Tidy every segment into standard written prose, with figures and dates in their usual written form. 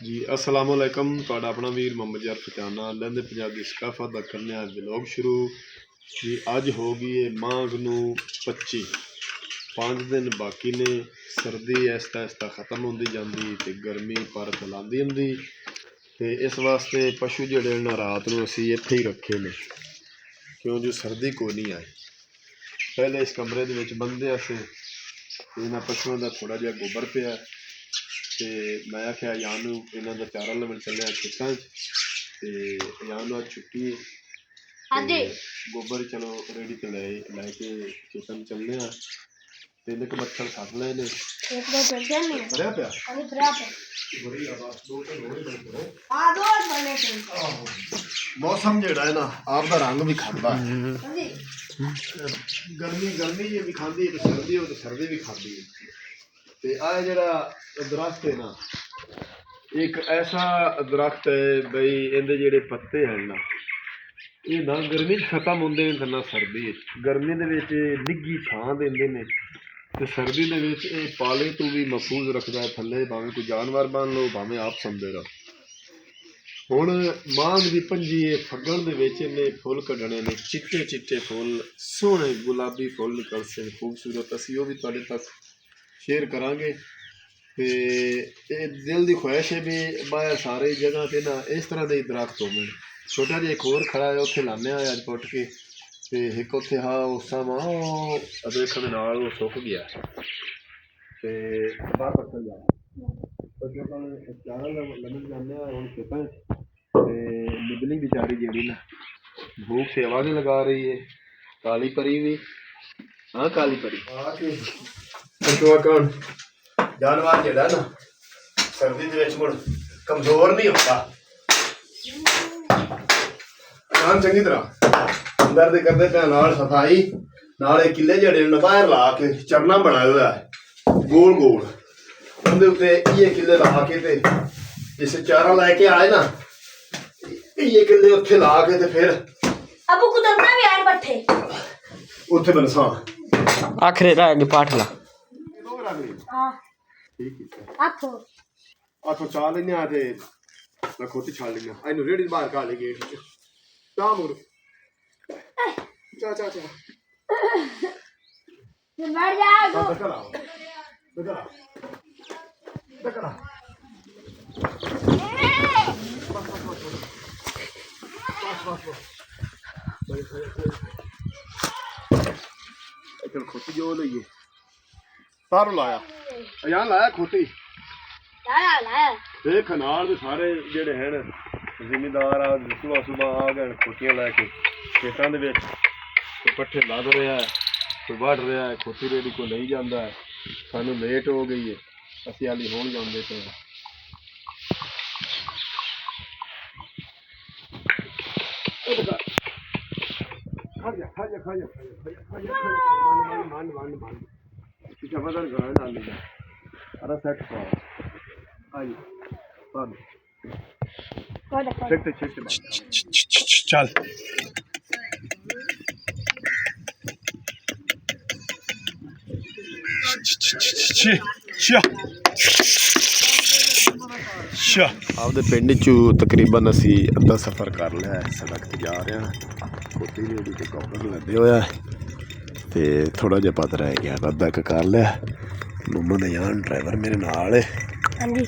जी असलामुअलैकुम तुहाडा अपना वीर मोहम्मद यार फचाना लैंदे पंजाब दी सकाफत दा करने आज व्लॉग शुरू जी। अज हो गई है माघ नूं 25 5 दिन बाकी ने। सर्दी ऐसता ऐसता खत्म होंदी जांदी ते गर्मी पर फैलांदी हुंदी ते इस वास्ते पशु जिहड़े न रात नूं असीं इत्थे ही रखे ने क्यों जो सर्दी कोई नहीं आए। पहले इस कमरे दे विच बंदे असें इन्हां पशुओं दा थोड़ा जिहा गोबर पिया ते मैं आख्या यान इन्हां दा चारा लवन चलिया खेतां ते यान अज छुट्टी ते गोबर चलो रेडी ते लैके खेतां चलने तीन क मच्छर सट लए ने भरिया पिया मौसम जेड़ा है ना आप दा रंग भी खाता है। गर्मी गर्मी ये भी खाती है, सर्दी हो तो सर्दी भी खाती है। ते आ जरा दरख्त है ना, एक ऐसा दरख्त है बई इहदे जेड़े पत्ते हैं ना ये ना गर्मी खत्म होंदे ने ना सर्दी। गर्मी दे विच निग्गी छां देंदे ने ते सर्दी दे विच ये पाले तो भी महफूज रखदा है। थल्ले भावें कोई जानवर बन लो भावें आप समझे रहो। हुण माघ दी 25 फग्गण दे विच इन्ने फुल कड्ढणे ने, चिट्टे चिट्टे फुल सोहणे गुलाबी फुल निकलसे खूबसूरत। असीं ओह भी तुहाडे तक शेयर करांगे ते दिल की ख्वाहिश है भी बाहर सारे जगह ते ना इस तरह के दरख्त होवे। छोटा जिहा एक होर खड़ा है उत्थे लाने अज पुट के ते एक उत्थे हा उस देख दे नाल वो सुक गया ते बाहर पत्थर जा चारा लमन जाने हुण खेतां ते निबली बेचारी जेड़ी ना भूख सेवा भी लगा रही है। काली परी भी हाँ काली परी कौन जानवर जेड़ा ना सर्दी दे विच मुड़ कमजोर नहीं होता। काम चंगी तरह अंदर दे करदे पे नाल सफाई नाल किले जेड़े न बाहर ला के चरना बनाया हुआ है गोल गोल उनके उत्ते ये किले ला के ते जिस चारा लैके आए ना ये किले उत्थे ला के ते फिर अबू कुतरना भी आए पट्ठे उत्थे बनसा आखिरी रह गई पाठला। हां ठीक है आथो आथो चाल लेने आ ते मैं खोती छाल लेना आइनो रेडी बाहर का ले गेट चा मुर चा चा चा मर जाओ दकला दकला दकला एक खोती जो लइए सारो लाया यहाँ लाया खोती लाया देख नाल दे सारे जेड़े हैं जिमीदार आ सुबह सुबह आ गए खोतियां लैके खेतों दे विच कोई पट्ठे लद रहा है कोई वढ़ रहा है खोती रेडी को नहीं जाता है। सानू लेट हो गई है असीं हाली होण जांदे पे मान जबरदस्त घर डाल लीजिए अरे सेट पाओ आई बंद चेक चल आपदे पिंड चू तकरीबन असी अद्धा सफ़र कर लिया है। सड़क ते जा रहे हैं खोती रेडी ते कॉपर लदे होया ते थोड़ा जिहा पता रह गया अद्धा क कर लिया। मोहम्मद यान ड्राइवर मेरे नाल है। हां जी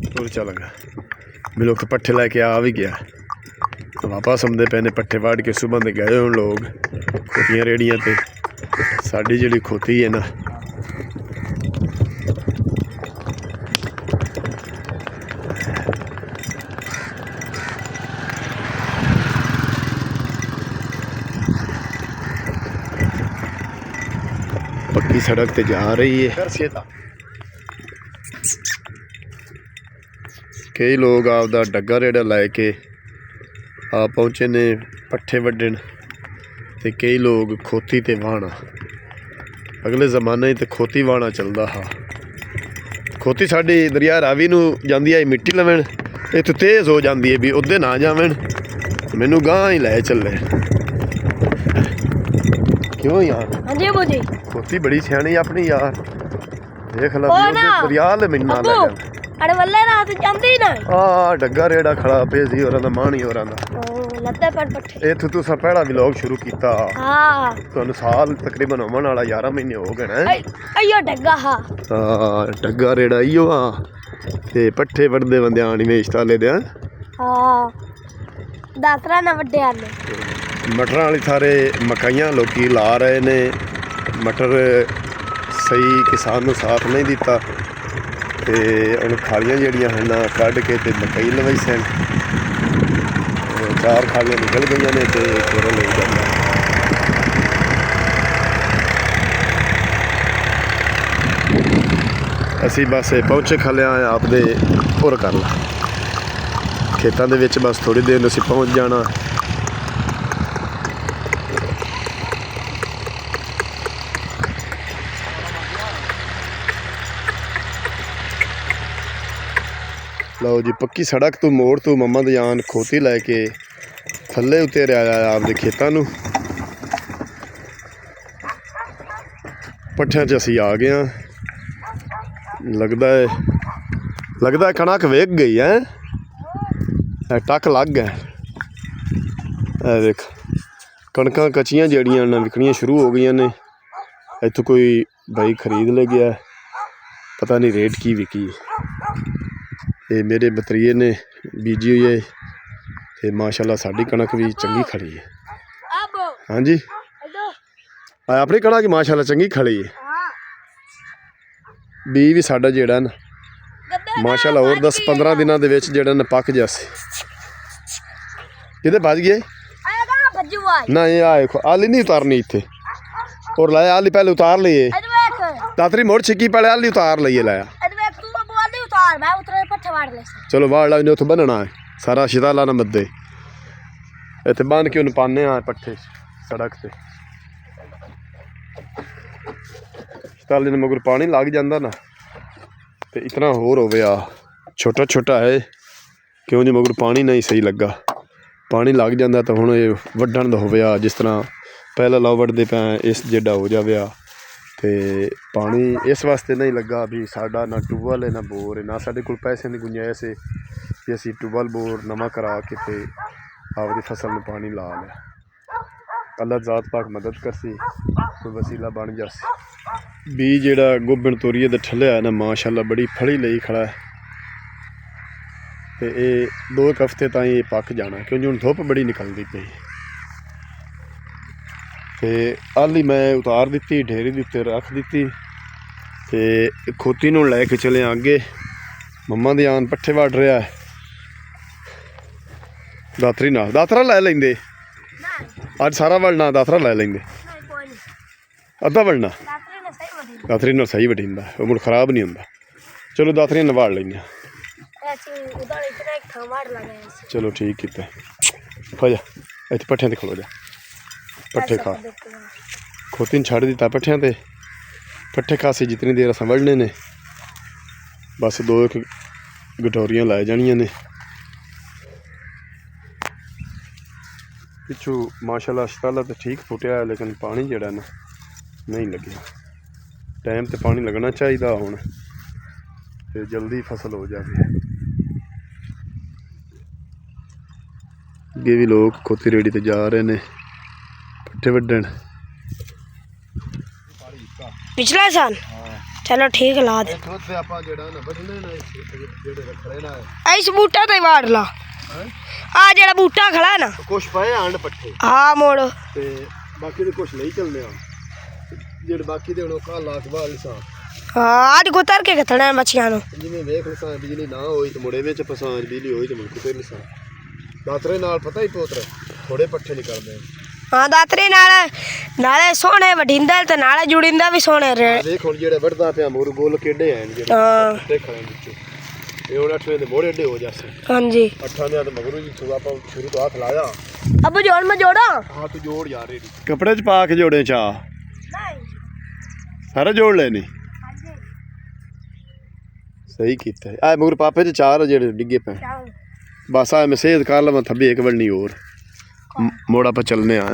तुर चलेगा मिलो के पट्ठे लैके आ भी गया तो वापस आंदे पे ने पट्ठे वाड़ के सुबह दे गए हुण लोग खोतियां रेड़ियां ते साडी जिहड़ी खोती है ना पक्की सड़क ते जा रही है। कई लोग आपदा डग्गा रेड़ा लैके आ पहुँचे ने पट्ठे वड्डण ते कई लोग खोती ते वाहना। अगले जमाने तो खोती वाहना चलता हा। खोती साडी दरिया रावी नूं जांदी है मिट्टी लवण इत्थे तेज़ हो जाती है भी उधर ना जावन मैनू गां ही लै चले क्यों यार? हाँ जी बाबू जी। खोती बड़ी सियाणी अपनी यार। ਦੇਖ ਲਾ ਉਹ ਵੀ ਨਾ, ਉਹਦੇ ਦਰਿਆ ਲੈ ਮਿੰਨਾ ਲੈ ਅੱਬੂ ਜਾ ਅੜੇ ਵੱਲੇ ਰਾਤ ਜਾਂਦੀ ਨਾ ਆ ਡੱਗਾ ਰੇੜਾ ਖੜਾ ਪਿਆ ਸੀ ਹੋਰਾਂ ਦਾ ਮਾਣੀ ਹੋਰਾਂ ਦਾ ਲੱਤੇ ਪਰ ਪੱਠੇ ਇੱਥੇ ਤੁਸੀਂ ਪਹਿਲਾ ਵਲੌਗ ਸ਼ੁਰੂ ਕੀਤਾ ਹਾਂ ਤੁਹਾਨੂੰ ਸਾਲ ਤਕਰੀਬਨ ਹੋਣ ਵਾਲਾ 11 ਮਹੀਨੇ ਹੋ ਗਏ ਨੇ ਅਈਓ ਡੱਗਾ ਹਾਂ ਹਾਂ ਡੱਗਾ ਰੇੜਾ ਈਓ ਆ ਤੇ ਪੱਠੇ ਵੱਢਦੇ ਬੰਦਿਆਂ ਨਹੀਂ ਵੇਚਤਾ ਲੈ ਦਿਆਂ ਹਾਂ ਦਾਤਰਾ ਨਾ ਵੱਡਿਆ ਨੇ ਮਟਰਾਂ ਵਾਲੀ ਥਾਰੇ ਮਕਾਈਆਂ ਲੋਕੀ ਲਾ ਰਹੇ ਨੇ ਮਟਰ ਸਹੀ ਕਿਸਾਨ ਨੂੰ ਸਾਥ ਨਹੀਂ ਦਿੱਤਾ ਤੇ ਹੁਣ ਖਾਲੀਆਂ ਜਿਹੜੀਆਂ ਹਨ ਕੱਢ ਕੇ ਤੇ ਮਕਈ ਲਵਾਈ ਸਨ ਚਾਰ ਖਾਲੀਆਂ ਨਿਕਲ ਗਈਆਂ ਨੇ ਤੇ ਫਿਰ ਲਈ ਜਾਂਦਾ ਅਸੀਂ ਬਸ ਪਹੁੰਚੇ ਖਲਿਆ ਆਪਦੇ ਪੁਰ ਕਰ ਲਾ ਖੇਤਾਂ ਦੇ ਵਿੱਚ ਬਸ ਥੋੜੀ ਦੇਰ ਨੂੰ ਅਸੀਂ ਪਹੁੰਚ ਜਾਣਾ ਲਓ ਜੀ ਪੱਕੀ ਸੜਕ ਤੋਂ ਮੋੜ ਤੋਂ ਮੰਮਾ ਦੀ ਜਾਨ ਖੋਤੀ ਲੈ ਕੇ ਥੱਲੇ ਉਤਰਿਆ ਆਇਆ ਆਪਦੇ ਖੇਤਾਂ ਨੂੰ ਪੱਠਿਆਂ 'ਚ ਅਸੀਂ ਆ ਗਏ ਹਾਂ ਲੱਗਦਾ ਕਣਕ ਵੇਖ ਗਈ ਹੈ ਟੱਕ ਲੱਗ ਗਿਆ ਇਹ ਦੇਖ ਕਣਕਾਂ ਕੱਚੀਆਂ ਜਿਹੜੀਆਂ ਨਾ ਵਿਕਣੀਆਂ ਸ਼ੁਰੂ ਹੋ ਗਈਆਂ ਨੇ ਇੱਥੋਂ ਕੋਈ ਬਾਈ ਖਰੀਦ ਲੈ ਗਿਆ ਪਤਾ ਨਹੀਂ ਰੇਟ ਕੀ ਵਿਕੀ ਇਹ ਮੇਰੇ ਬਤਰੀਏ ਨੇ ਬੀਜੀ ਹੋਈ ਹੈ ਤੇ ਮਾਸ਼ਾਅੱਲਾ ਸਾਡੀ ਕਣਕ ਵੀ ਚੰਗੀ ਖੜੀ ਹੈ ਆਬੋ ਹਾਂਜੀ ਆਪਣੀ ਕਣਕ ਮਾਸ਼ਾਅੱਲਾ ਚੰਗੀ ਖੜੀ ਹੈ ਬੀ ਵੀ ਸਾਡਾ ਜਿਹੜਾ ਨਾ ਮਾਸ਼ਾਅੱਲਾ ਹੋਰ 10-15 ਦਿਨਾਂ ਦੇ ਵਿੱਚ ਜਿਹੜਾ ਨਾ ਪੱਕ ਜਾਸੇ ਕਿਤੇ ਭੱਜ ਗਏ ਆਇਆ ਕਹਾਂ ਭੱਜੂ ਆ ਨਾ ਇਹ ਆ ਦੇਖੋ ਆਲੀ ਨਹੀਂ ਉਤਾਰਨੀ ਇੱਥੇ ਔਰ ਲਾਇਆ ਆਲੀ ਪਹਿਲੇ ਉਤਾਰ ਲਈਏ ਇਹ ਵੇਖ ਦਾਤਰੀ ਮੋੜ ਛਿੱਕੀ ਪਹਿਲੇ ਆਲੀ ਉਤਾਰ ਲਈਏ ਲਾਇਆ ਇਹ ਵੇਖ ਤੂੰ ਬੋਲਦੀ ਉਤਾਰ ਮੈਂ ਉਤਰੇ ਪੱਠੇ ਵਾੜ ਲੈ ਚਲੋ ਵਾੜ ਲਾ ਇਹਨੇ ਉੱਥੇ ਬੰਨਣਾ ਹੈ ਸਾਰਾ ਸ਼ਿਦਾਲਾ ਨਾ ਮੱਦੇ ਇੱਥੇ ਬੰਨ ਕੇ ਉਹਨੂੰ ਪਾਉਂਦੇ ਆ ਪੱਠੇ ਸੜਕ ਤੇ ਸ਼ਿਦਾਲੇ ਨੂੰ ਮਗਰ ਪਾਣੀ ਲੱਗ ਜਾਂਦਾ ਨਾ ਤੇ ਇਤਨਾ ਹੋਰ ਹੋਵੇ ਆ ਛੋਟਾ ਛੋਟਾ ਹੈ ਕਿਉਂ ਜੀ ਮਗਰ ਪਾਣੀ ਨਹੀਂ ਸਹੀ ਲੱਗਾ ਪਾਣੀ ਲੱਗ ਜਾਂਦਾ ਤਾਂ ਹੁਣ ਇਹ ਵੱਢਣ ਦਾ ਹੋਵੇ ਆ ਜਿਸ ਤਰ੍ਹਾਂ ਪਹਿਲਾਂ ਲਾਓ ਵੱਢਦੇ ਪਏ ਇਸ ਜਿੱਡਾ ਹੋ ਜਾਵੇ ਆ ਤੇ ਪਾਣੀ ਇਸ ਵਾਸਤੇ ਨਹੀਂ ਲੱਗਾ ਵੀ ਸਾਡਾ ਨਾ ਟਿਊਬਵੈੱਲ ਹੈ ਨਾ ਬੋਰ ਹੈ ਨਾ ਸਾਡੇ ਕੋਲ ਪੈਸੇ ਦੀ ਗੁੰਜਾਇਸ਼ ਹੈ ਕਿ ਅਸੀਂ ਟਿਊਬਵੈੱਲ ਬੋਰ ਨਵਾਂ ਕਰਾ ਕੇ ਤੇ ਆਪਦੀ ਫਸਲ ਨੂੰ ਪਾਣੀ ਲਾ ਲਿਆ ਅੱਲਾ ਜ਼ਾਤ ਪਾਕ ਮਦਦ ਕਰਸੀ ਕੋਈ ਵਸੀਲਾ ਬਣ ਜਾਸੀ ਵੀ ਜਿਹੜਾ ਗੋਬਿੰਦ ਤੋਰੀਏ ਦਾ ਠੱਲਿਆ ਨਾ ਮਾਸ਼ਾਅੱਲਾ ਬੜੀ ਫਲੀ ਲਈ ਖੜਾ ਹੈ ਤੇ ਇਹ 2 ਹਫ਼ਤੇ ਤਾਈਂ ਇਹ ਪੱਕ ਜਾਣਾ ਕਿਉਂਕਿ ਹੁਣ ਧੁੱਪ ਬੜੀ ਨਿਕਲਦੀ ਪਈ ਤੇ ਆਲੀ ਮੈਂ ਉਤਾਰ ਦਿੱਤੀ ਢੇਰੀ ਦੇ ਉੱਤੇ ਰੱਖ ਦਿੱਤੀ ਤੇ ਖੋਤੀ ਨੂੰ ਲੈ ਕੇ ਚਲੇ ਅੱਗੇ ਮੰਮਾ ਦੀ ਆਨ ਪੱਠੇ ਵੱਢ ਰਿਹਾ ਹੈ ਦਾਤਰੀ ਨਾਲ ਦਾਤਰਾ ਲੈ ਲੈਂਦੇ ਅੱਜ ਸਾਰਾ ਵੜਨਾ ਦਾਤਰਾ ਲੈ ਲੈਂਦੇ ਨਹੀਂ ਕੋਈ ਨਹੀਂ ਅੱਧਾ ਵੜਨਾ ਦਾਤਰੇ ਨੇ ਸਹੀ ਵੜੀ ਦਾਤਰੀ ਨਾਲ ਸਹੀ ਵਢੀਂਦਾ ਉਹ ਮੁੜ ਖਰਾਬ ਨਹੀਂ ਹੁੰਦਾ ਚਲੋ ਦਾਤਰੀਆਂ ਨਵਾੜ ਲੈਂਦੇ ਐਸੀ ਉਧਰ ਇਤਨਾ ਇੱਕ ਵਾੜ ਲਗਾਇਆ ਸੀ ਚਲੋ ਠੀਕ ਕੀਤਾ ਹੋ ਜਾ ਇੱਥੇ ਪੱਠਿਆਂ ਤੇ ਖਲੋ ਜਾ ਪੱਠੇ ਖਾ ਖੋਤੀ ਨੂੰ ਛੱਡ ਦਿੱਤਾ ਪੱਠਿਆਂ ਤੇ ਪੱਠੇ ਖਾਸੀ ਜਿਤਨੀ ਦੇਰ ਅਸਾਂ ਵੜਨੇ ਨੇ ਬਸ 2 ਗਟੋਰੀਆਂ ਲਾਏ ਜਾਣੀਆਂ ਨੇ ਪਿੱਛੋਂ ਮਾਸ਼ਾਅੱਲਾ ਸ਼ਤਾਲਾ ਤਾਂ ਠੀਕ ਫੁੱਟਿਆ ਹੈ ਲੇਕਿਨ ਪਾਣੀ ਜਿਹੜਾ ਨਾ ਨਹੀਂ ਲੱਗਿਆ ਟਾਈਮ ਤੇ ਪਾਣੀ ਲੱਗਣਾ ਚਾਹੀਦਾ ਹੁਣ ਤੇ ਜਲਦੀ ਫਸਲ ਹੋ ਜਾਵੇ ਅੱਗੇ ਵੀ ਲੋਕ ਖੋਤੀ ਰੇੜੀ ਤੇ ਜਾ ਰਹੇ ਨੇ ਪੱਠੇ ਵੱਢਣ ਪਿਛਲਾ ਸਾਲ ਚਲੋ ਠੀਕ ਲਾ ਦੇ ਉੱਥੇ ਆਪਾਂ ਜਿਹੜਾ ਨਾ ਵੱਢਣੇ ਨਾ ਜਿਹੜੇ ਰੱਖੜੇ ਨਾ ਇਸ ਬੂਟਾ ਤੇ ਵਾੜ ਲਾ ਆ ਜਿਹੜਾ ਬੂਟਾ ਖੜਾ ਨਾ ਕੁਛ ਪਏ ਆਂਡ ਪੱਠੇ ਹਾਂ ਮੋੜ ਤੇ ਬਾਕੀ ਦੇ ਕੁਛ ਲਈ ਚੱਲਦੇ ਆ ਜਿਹੜੇ ਬਾਕੀ ਦੇ ਹੁਣ ਕੱਲ ਲਾ ਕੇ ਬਾਅਦ ਲਿਸਾ ਹਾਂ ਅੱਜ ਕੁਤਰ ਕੇ ਖਤਣਾ ਮੱਛੀਆਂ ਨੂੰ ਜਿਵੇਂ ਵੇਖ ਲਿਸਾ ਬਿਜਲੀ ਨਾ ਹੋਈ ਤੇ ਮੁੜੇ ਵਿੱਚ ਫਸਾਂ ਬਿਜਲੀ ਹੋਈ ਤੇ ਮੁੜ ਕੇ ਲਿਸਾ ਦਾਤਰੇ ਨਾਲ ਪਤਾ ਹੀ ਪੋਤਰੇ ਥੋੜੇ ਪੱਠੇ ਨਿਕਲਦੇ ਹਾਂ ਦਾਤਰੇ ਨਾਲੇ ਸੋਹਣੇ ਵਢਿੰਦਾ ਤੇ ਨਾਲੇ ਜੁੜਿੰਦਾ ਵੀ ਸੋਹਣੇ ਵੇਖ ਹੁਣ ਜਿਹੜੇ ਵੱਢਦਾ ਪਿਆ ਮੋਰ ਗੋਲ ਕਿੱਡੇ ਆਏ ਨੇ ਜਿਹੜੇ ਹਾਂ ਦੇਖਣ ਵਿੱਚ ਇਹ ਹੁਣ 8ਵੇਂ ਦੇ ਮੋੜੇ ਏਡੇ ਹੋ ਜਾਸੇ ਹਾਂਜੀ 8 ਦੇ ਮਗਰੂ ਜੀ ਤੂੰ ਆਪਾਂ ਸ਼ੁਰੂ ਤੋਂ ਹੱਥ ਲਾਇਆ ਅਬੂ ਜੋੜ ਮੈਂ ਜੋੜਾ ਹਾਂ ਤੂੰ ਜੋੜ ਯਾਰ ਰੇਡੀ ਕੱਪੜੇ 'ਚ ਪਾ ਕੇ ਜੋੜੇ ਚਾ ਨਹੀਂ ਸਾਰਾ ਜੋੜ ਲੈਣੀ ਸਹੀ ਕੀਤਾ ਆ ਮਗਰ ਪਾਪੇ 'ਚ 4 ਜਿਹੜੇ ਡਿੱਗੇ ਪਏ ਬਸ ਆ ਮੈਂ ਸੇਧ ਕਰ ਲਵਾਂ ਥੱਬੇ ਇੱਕ ਵੜਨੀ ਹੋਰ ਮੋੜ ਆਪਾਂ ਚੱਲਨੇ ਆ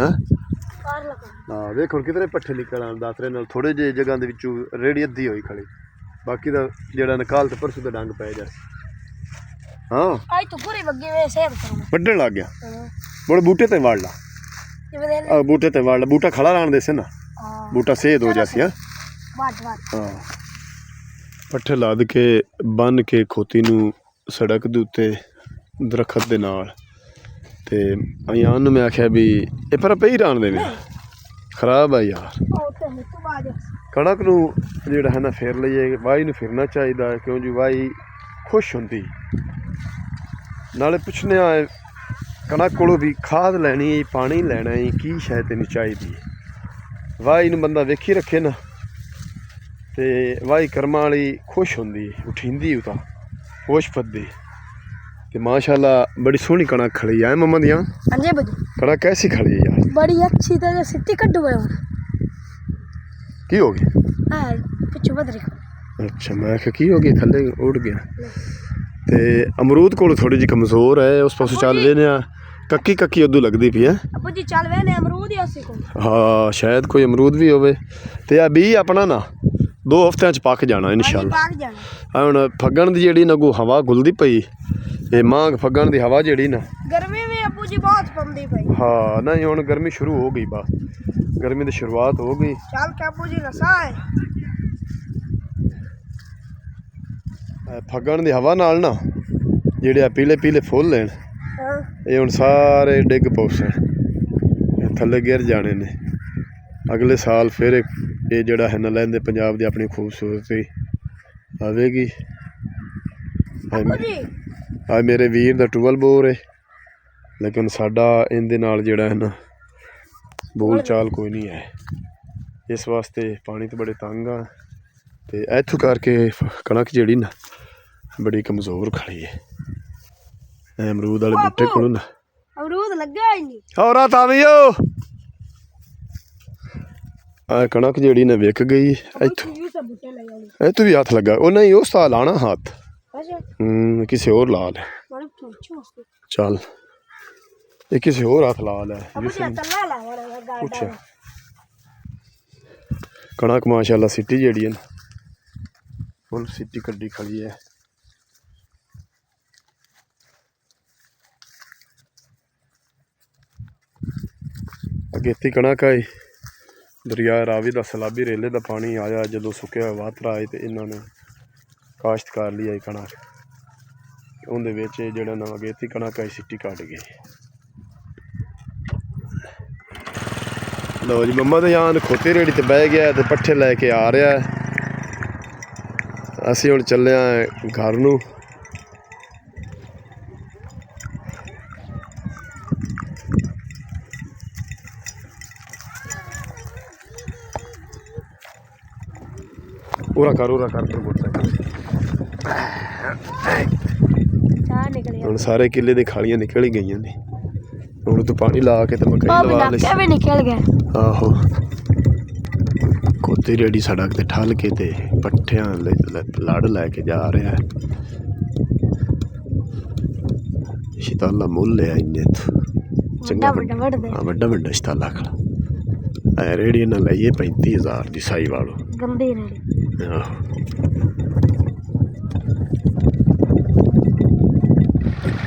ਹਾਂ ਵੇਖ ਹੁਣ ਕਿਧਰੇ ਪੱਠੇ ਨਿਕਲ ਆਣ ਦਾਤਰੇ ਨਾਲ ਥੋੜੇ ਜਿਹੇ ਜਗ੍ਹਾ ਦੇ ਵਿੱਚੋਂ ਰੇੜੀ ਅੱਧੀ ਹੋਈ ਖੜੀ ਬਾਕੀ ਦਾ ਜਿਹੜਾ ਨਿਕਾਲ ਤੇ ਪਰਸੋਂ ਦਾ ਡੰਗ ਪੈ ਜਾ ਹਾਂ ਅੱਜ ਤੂੰ ਪੂਰੀ ਬੱਗੀ ਵੇ ਸੇਵ ਕਰੂੰ ਵੱਢਣ ਲੱਗ ਗਿਆ ਮੁੜ ਬੂਟੇ ਤੇ ਵੜ ਲਾ ਜਿਵੇਂ ਦੇ ਆ ਬੂਟੇ ਤੇ ਵੜ ਲਾ ਬੂਟਾ ਖੜਾ ਰਹਿਣ ਦੇ ਸੀ ਨਾ ਹਾਂ ਬੂਟਾ ਸੇਧ ਹੋ ਜਾਸੀ ਹਾਂ ਵਾਟ ਹਾਂ ਪੱਠੇ ਲੱਦ ਕੇ ਬੰਨ ਕੇ ਖੋਤੀ ਨੂੰ ਸੜਕ ਦੇ ਉੱਤੇ ਦਰਖਤ ਦੇ ਨਾਲ ਤੇ ਅਯਾਨ ਨੂੰ ਮੈਂ ਆਖਿਆ ਵੀ ਇਹ ਪਰ ਪਈ ਰਾਣ ਦੇ ਵੀ ਖਰਾਬ ਆ ਯਾਰ ਉਹ ਤੇ ਤੂੰ ਬਾਜ ਕਣਕ ਨੂੰ ਜਿਹੜਾ ਹੈ ਨਾ ਫੇਰ ਲਈਏ ਵਾਈ ਨੂੰ ਫਿਰਨਾ ਚਾਹੀਦਾ ਕਿਉਂ ਜੀ ਵਾਈ ਖੁਸ਼ ਹੁੰਦੀ ਨਾਲੇ ਪੁੱਛਣੇ ਆ ਕਣਕ ਕੋਲੋਂ ਵੀ ਖਾਦ ਲੈਣੀ ਹੈ ਪਾਣੀ ਲੈਣਾ ਹੈ ਕੀ ਸ਼ਾਇਦ ਤੈਨੂੰ ਚਾਹੀਦੀ ਵਾਈ ਨੂੰ ਬੰਦਾ ਵੇਖੀ ਰੱਖੇ ਨਾ ਤੇ ਵਾਈ ਕਰਮਾਂ ਵਾਲੀ ਖੁਸ਼ ਹੁੰਦੀ ਉਠਿੰਦੀ ਉਹ ਤਾਂ ਹੋਸ਼ ਫੱਦੀ ਤੇ ਮਾਸ਼ਾਅੱਲਾ ਬੜੀ ਸੋਹਣੀ ਕਣਕ ਖੜੀ ਹੈ ਮੰਮਾ ਦੀਆਂ ਹਾਂਜੀ ਬਜੀ ਕਣਕ ਕੈਸੀ ਖੜੀ ਹੈ ਯਾਰ बड़ी अच्छी तरह सिट्टी कड्डू है की हो गई हां पिछू बदरी अच्छा मैं आख्या की हो गई थल्ले उड़ गया ते अमरूद कोल थोड़ी जी कमजोर है उस पासों चल वेने कक्की कक्की उदू लगदी पई है अबू जी चल वेने अमरूद ही उसी को हाँ शायद कोई अमरूद भी होवे ते आ बी अपना ना 2 हफ्तियां च पक जाना इंशाल्लाह पक जाना हुण फग्गण दी जेड़ी ना को हवा गुलदी पई ये मांग फग्गण दी हवा जेड़ी ना गर्मी में अबू जी बहुत पमदी पई हाँ नहीं हुण गर्मी शुरू हो गई बस गर्मी दी शुरुआत हो गई चल के अबू जी नसा है फग्गण दी हवा नाल ना जेड़े पीले पीले फुल हैं हां ये हुण सारे डिग पौसन थल्ले गिर जाने ने अगले साल फिर ये जड़ा है ना लैंदे पंजाब दी अपनी खूबसूरती आवेगी अबू जी आ मेरे वीर दा टूबल बोर है लेकिन साडा इनदे नाल जेड़ा है ना बोल चाल कोई नहीं है इस वास्ते पानी तो बड़े तंग आ ते इत्थों करके कणक जेड़ी ना बड़ी कमज़ोर खड़ी है अमरूद वाले बूटे कोल ना अमरूद लगा ही नहीं और तावियो आ कणक जेड़ी ना विक गई इत्थों यू सब बूटे लगा ले इत्थों भी हाथ लगा ओ नहीं उस साल आना हाथ अच्छा किसी और ला ले बड़ा पूछो उसको चल ये किसी और हाथ ला ले अबू जी तल्ला ला वाला गाड़ा पूछा कणक माशाल्लाह सिटी जेड़ी है ना फुल सिटी कड्डी खड़ी है अगेती कणक आई दरिया रावी का सैलाबी रेले का पानी आया जो सुक्या वातरा आए तो इन्होंने काश्तकार ली आई कणक उनदे विच जेड़ा ना अगेती कणक आई सिटी कट गई लो जी मम्मा तो यहाँ खोती रेड़ी ते बह गया तो पट्ठे लैके आ रहा है असीं हुण चले घर नूं उरा कर तो मोटरसाइकिल चाह निकल हुण सारे किले दी खालियां निकल ही गई ने हुण तो पानी ला के तो मकई लवा ले भी निकल गया आहो कोती रेडी सड़क ते ठल के ते पट्ठियां लड़ लैके जा रहा है शताला मुल है इन्ने चंगा वड्डा वड्डा शताला खड़ा रेड़ी ना लाइए 35,000 दी साई वालो गंदी रेड़ी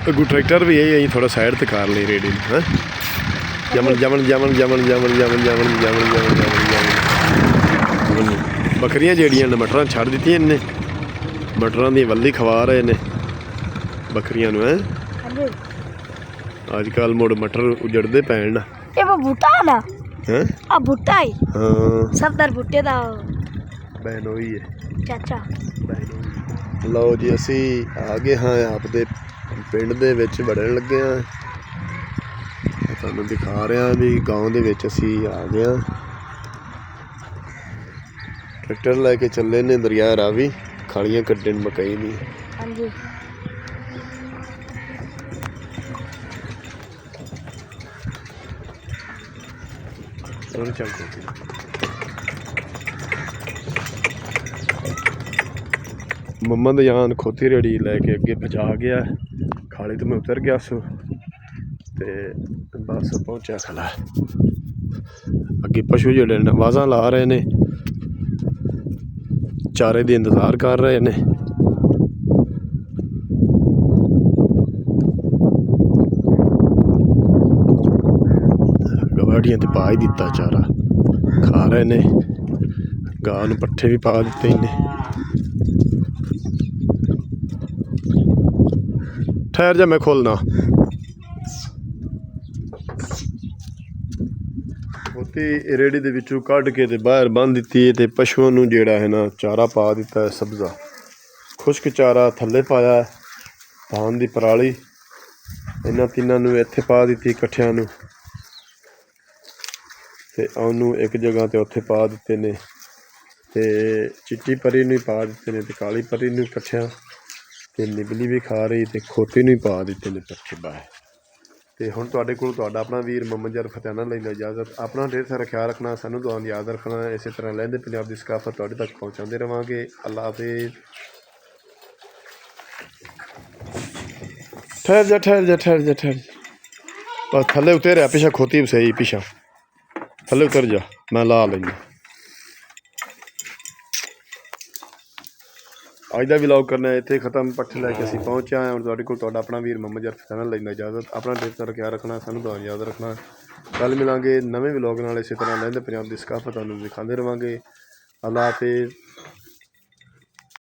अगू ट्रैक्टर भी यही थोड़ा साइड ते कर ली रेडी हाँ जमन जमन जमन जमन जमन जमन जमन जमन जमन जमन जमन बकरियां जेड़ियां ने मटरां छड़ दित्तियां ने मटरां दी वल्ली खवा रहे ने बकरियां नूं हैं अजकल मुड़ मटर उजड़दे पैण ना ये वो बूटा ना हैं आ बूटा ही हाँ सरदार बूटे दा बहन होई है चाचा लो जी असी आ गए हाँ आपदे पिंड दे विच वड़न लगे हाँ तुहानूं दिखा रहे हैं भी गाँव दे विच असी आ गए हाँ ट्रैक्टर लैके चले ने दरिया रावी खालियां कड्डन मकई दी हां जी मम्मा तो जान खोती रेड़ी लैके अगे पहुँचा गया खाली तो मैं उतर गया सो ते बस पहुँचा खला अगे पशु जेडे आवाज़ा ला रहे ने ਚਾਰੇ ਦੀ ਇੰਤਜ਼ਾਰ ਕਰ ਰਹੇ ਨੇ। ਗਵਾੜੀਆਂ ਤੇ ਪਾ ਹੀ ਦਿੱਤਾ ਚਾਰਾ, ਖਾ ਰਹੇ ਨੇ। ਗਾਂ ਨੂੰ ਪੱਠੇ ਵੀ ਪਾ ਦਿੱਤੇ ਇਹਨੇ। ਠਹਿਰ ਜਾ, ਮੈਂ ਖੋਲਣਾ। ਉੱਥੇ ਰੇੜੀ ਦੇ ਵਿੱਚੋਂ ਕੱਢ ਕੇ ਤੇ ਬਾਹਰ ਬੰਨ੍ਹ ਦਿੱਤੀ ਹੈ ਤੇ ਪਸ਼ੂਆਂ ਨੂੰ ਜਿਹੜਾ ਹੈ ਨਾ ਚਾਰਾ ਪਾ ਦਿੱਤਾ ਹੈ, ਸਬਜ਼ਾ ਖੁਸ਼ਕ ਚਾਰਾ ਥੱਲੇ ਪਾਇਆ ਹੈ, ਧਾਨ ਦੀ ਪਰਾਲੀ ਇਹਨਾਂ ਤਿੰਨਾਂ ਨੂੰ ਇੱਥੇ ਪਾ ਦਿੱਤੀ ਇਕੱਠਿਆਂ ਨੂੰ, ਤੇ ਉਹਨੂੰ ਇੱਕ ਜਗ੍ਹਾ ਤੇ ਉੱਥੇ ਪਾ ਦਿੱਤੇ ਨੇ, ਤੇ ਚਿੱਟੀ ਪਰੀ ਨੂੰ ਪਾ ਦਿੱਤੇ ਨੇ, ਤੇ ਕਾਲੀ ਪਰੀ ਨੂੰ ਇਕੱਠਿਆਂ, ਤੇ ਨਿਬਲੀ ਵੀ ਖਾ ਰਹੀ, ਤੇ ਖੋਤੀ ਨੂੰ ਹੀ ਪਾ ਦਿੱਤੇ ਨੇ ਪੱਠੇ ਬਾਹਰ। ਤੇ ਹੁਣ ਤੁਹਾਡੇ ਕੋਲ ਤੁਹਾਡਾ ਆਪਣਾ ਵੀਰ ਮੁਹੰਮਦ ਜਰ ਫਤਿਆਨਾ ਲੈਂਦਾ ਇਜਾਜ਼ਤ। ਆਪਣਾ ਢੇਰ ਸਾਰਾ ਖਿਆਲ ਰੱਖਣਾ, ਸਾਨੂੰ ਦੁਆ ਯਾਦ ਰੱਖਣਾ। ਇਸੇ ਤਰ੍ਹਾਂ ਲਹਿੰਦੇ ਪੰਜਾਬ ਦੀ ਸਕਾਫਤ ਤੁਹਾਡੇ ਤੱਕ ਪਹੁੰਚਾਉਂਦੇ ਰਹਾਂਗੇ। ਅੱਲਾ ਹਾਫਿਜ਼। ਠਹਿਰ ਜਾ ਠਹਿਰ ਜਾ ਠਹਿਰ ਜਾ ਠਹਿਰ ਜਾ, ਬਸ ਥੱਲੇ ਉਤਰਿਆ, ਪਿੱਛਾ ਖੋਤੀ ਵੀ ਸਹੀ, ਪਿੱਛਾ ਥੱਲੇ ਉਤਰ ਜਾ, ਮੈਂ ਲਾ ਲੈਂਦਾ। ਅੱਜ ਦਾ ਵਲੌਗ ਕਰਨਾ ਇੱਥੇ ਖਤਮ। ਪੱਠੇ ਲੈ ਕੇ ਅਸੀਂ ਪਹੁੰਚ ਆਏ। ਹੁਣ ਤੁਹਾਡੇ ਕੋਲ ਤੁਹਾਡਾ ਆਪਣਾ ਵੀਰ ਮੁਹੰਮਦ ਜਰ ਫਤਿਆਨਾ ਲੈਂਦਾ ਇਜਾਜ਼ਤ। ਆਪਣਾ ਢੇਰ ਸਾਰਾ ਖਿਆਲ ਰੱਖਣਾ, ਸਾਨੂੰ ਦੁਆ ਯਾਦ ਰੱਖਣਾ। ਕੱਲ੍ਹ ਮਿਲਾਂਗੇ ਨਵੇਂ ਵਲੌਗ ਨਾਲ। ਇਸੇ ਤਰ੍ਹਾਂ ਲਹਿੰਦੇ ਪੰਜਾਬ ਦੀ ਸਕਾਫਤ ਤੁਹਾਨੂੰ ਦਿਖਾਉਂਦੇ ਰਹਾਂਗੇ। ਅੱਲਾ ਹਾਫਿਜ਼।